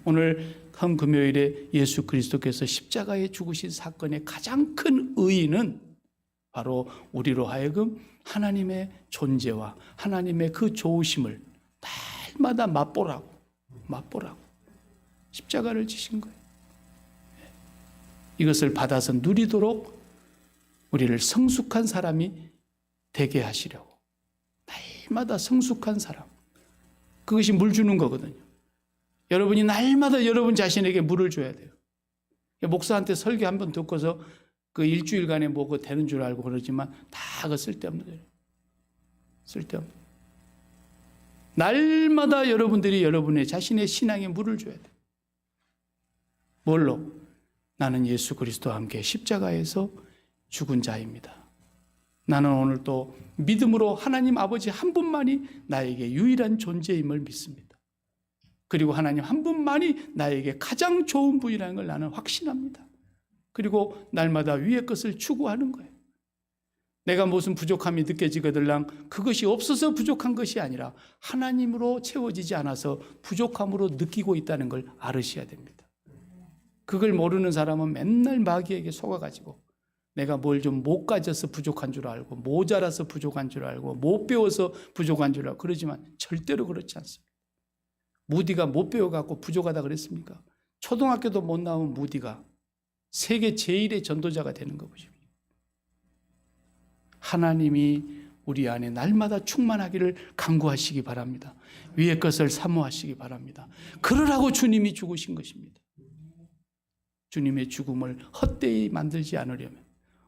오늘 한 금요일에 예수 그리스도께서 십자가에 죽으신 사건의 가장 큰 의의는 바로 우리로 하여금 하나님의 존재와 하나님의 그 좋으심을 날마다 맛보라고 십자가를 지신 거예요. 이것을 받아서 누리도록 우리를 성숙한 사람이 되게 하시려고. 날마다 성숙한 사람. 그것이 물 주는 거거든요. 여러분이 날마다 여러분 자신에게 물을 줘야 돼요. 목사한테 설교 한번 듣고서 그 일주일간에 뭐 그거 되는 줄 알고 그러지만 다 그거 쓸데없는 거예요. 쓸데없는. 날마다 여러분들이 여러분의 자신의 신앙에 물을 줘야 돼요. 뭘로? 나는 예수 그리스도와 함께 십자가에서 죽은 자입니다. 나는 오늘 또 믿음으로 하나님 아버지 한 분만이 나에게 유일한 존재임을 믿습니다. 그리고 하나님 한 분만이 나에게 가장 좋은 분이라는 걸 나는 확신합니다. 그리고 날마다 위의 것을 추구하는 거예요. 내가 무슨 부족함이 느껴지거들랑 그것이 없어서 부족한 것이 아니라 하나님으로 채워지지 않아서 부족함으로 느끼고 있다는 걸 알으셔야 됩니다. 그걸 모르는 사람은 맨날 마귀에게 속아가지고 내가 뭘 좀 못 가져서 부족한 줄 알고 모자라서 부족한 줄 알고 못 배워서 부족한 줄 알고 그러지만 절대로 그렇지 않습니다. 무디가 못 배워갖고 부족하다 그랬습니까? 초등학교도 못 나온 무디가 세계 제1의 전도자가 되는 거 보십시오. 하나님이 우리 안에 날마다 충만하기를 간구하시기 바랍니다. 위의 것을 사모하시기 바랍니다. 그러라고 주님이 죽으신 것입니다. 주님의 죽음을 헛되이 만들지 않으려면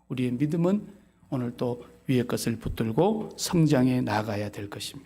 우리의 믿음은 오늘 또 위의 것을 붙들고 성장해 나가야 될 것입니다.